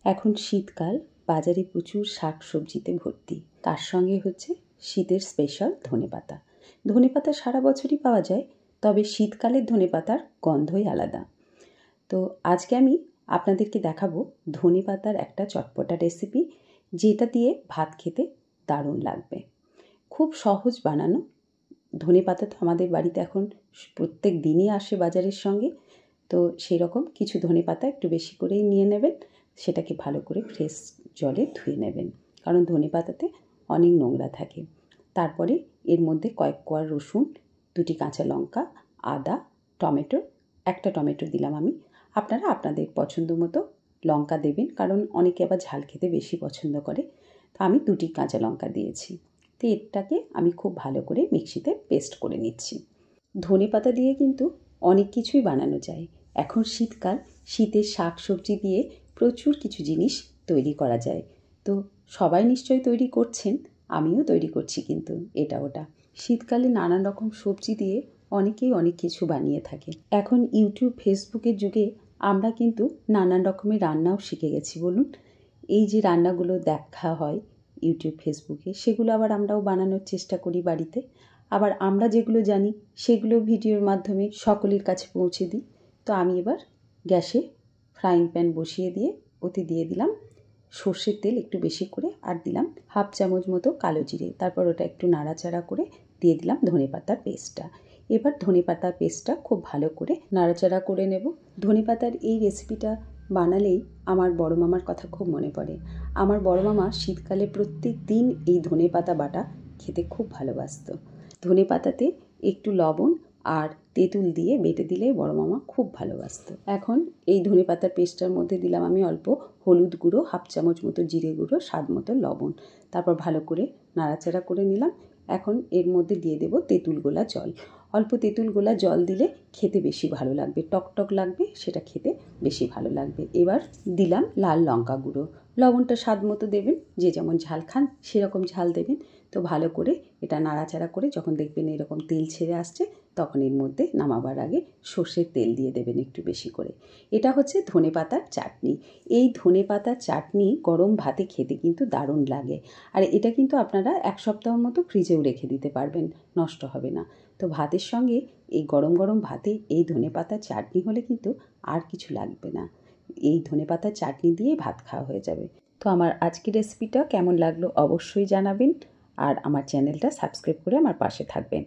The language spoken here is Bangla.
এখন শীতকাল, বাজারে প্রচুর শাকসবজিতে ভর্তি। তার সঙ্গে হচ্ছে শীতের স্পেশাল ধনেপাতা। ধনেপাতা সারা বছরই পাওয়া যায়, তবে শীতকালের ধনেপাতার গন্ধই আলাদা। তো আজকে আমি আপনাদেরকে দেখাবো ধনেপাতার একটা চটপটা রেসিপি, যেটা দিয়ে ভাত খেতে দারুণ লাগবে। খুব সহজ বানানো। ধনেপাতা তো আমাদের বাড়িতে এখন প্রত্যেক দিনই আসে বাজারের সঙ্গে, তো সেই রকম কিছু ধনেপাতা একটু বেশি করেই নিয়ে নেবেন। সেটাকে ভালো করে ফ্রেশ জলে ধুয়ে নেবেন, কারণ ধনেপাতাতে অনেক নোংরা থাকে। তারপরে এর মধ্যে কয়েক কোয়া রসুন, 2টি কাঁচা লঙ্কা, আদা, টমেটো, একটা টমেটো দিলাম আমি। আপনারা আপনাদের পছন্দ মতো লঙ্কা দেবেন, কারণ অনেকে আবার ঝাল খেতে বেশি পছন্দ করে। তো আমি 2টি কাঁচা লঙ্কা দিয়েছি। তো এটাকে আমি খুব ভালো করে মিক্সিতে পেস্ট করে নিচ্ছি। ধনেপাতা দিয়ে কিন্তু অনেক কিছুই বানানো যায়। এখন শীতকাল, শীতের শাক সবজি দিয়ে প্রচুর কিছু জিনিস তৈরি করা যায়। তো সবাই নিশ্চয়ই তৈরি করছেন, আমিও তৈরি করছি কিন্তু এটা ওটা। শীতকালে নানান রকম সবজি দিয়ে অনেকেই অনেক কিছু বানিয়ে থাকে। এখন ইউটিউব, ফেসবুকের যুগে আমরা কিন্তু নানান রকমের রান্নাও শিখে গেছি বলুন। এই যে রান্নাগুলো দেখা হয় ইউটিউব, ফেসবুকে, সেগুলো আবার আমরাও বানানোর চেষ্টা করি বাড়িতে। আবার আমরা যেগুলো জানি সেগুলো ভিডিওর মাধ্যমে সকলের কাছে পৌঁছে দিই। তো আমি এবার গ্যাসে ফ্রাইং প্যান বসিয়ে দিয়ে ওতে দিয়ে দিলাম সর্ষের তেল একটু বেশি করে, আর দিলাম 1/2 চামচ মতো কালো জিরে। তারপর ওটা একটু নাড়াচাড়া করে দিয়ে দিলাম ধনেপাতার পেস্টটা। এবার ধনেপাতার পেস্টটা খুব ভালো করে নাড়াচাড়া করে নেব। ধনেপাতার এই রেসিপিটা বানালেই আমার বড় মামার কথা খুব মনে পড়ে। আমার বড় মামা শীতকালে প্রত্যেক দিন এই ধনেপাতা বাটা খেতে খুব ভালোবাসত। ধনেপাতাতে একটু লবণ আর তেঁতুল দিয়ে বেটে দিলে বড় মামা খুব ভালোবাসত। এখন এই ধনেপাতার পেস্টটার মধ্যে দিলাম আমি অল্প হলুদ গুঁড়ো, 1/2 চামচ মতো জিরে গুঁড়ো, স্বাদ মতো লবণ। তারপর ভালো করে নাড়াচাড়া করে নিলাম। এখন এর মধ্যে দিয়ে দেব তেঁতুল গোলা জল। অল্প তেঁতুল গোলা জল দিলে খেতে বেশি ভালো লাগবে, টকটক লাগবে, সেটা খেতে বেশি ভালো লাগবে। এবার দিলাম লাল লঙ্কা গুঁড়ো। লবণটা স্বাদ মতো দেবেন, যে যেমন ঝাল খান সেরকম ঝাল দেবেন। তো ভালো করে এটা নাড়াচাড়া করে যখন দেখবেন এরকম তেল ছেড়ে আসছে, তখন এর মধ্যে নামাবার আগে সর্ষের তেল দিয়ে দেবেন একটু বেশি করে। এটা হচ্ছে ধনেপাতার চাটনি। এই ধনেপাতার চাটনি গরম ভাতে খেতে কিন্তু দারুণ লাগে। আর এটা কিন্তু আপনারা 1 সপ্তাহ মতো ফ্রিজেও রেখে দিতে পারবেন, নষ্ট হবে না। তো ভাতের সঙ্গে এই গরম গরম ভাতে এই ধনেপাতার চাটনি হলে কিন্তু আর কিছু লাগবে না। এই ধনেপাতার চাটনি দিয়ে ভাত খাওয়া হয়ে যাবে। তো আমার আজকের রেসিপিটা কেমন লাগলো অবশ্যই জানাবেন, আর আমার চ্যানেলটা সাবস্ক্রাইব করে আমার পাশে থাকবেন।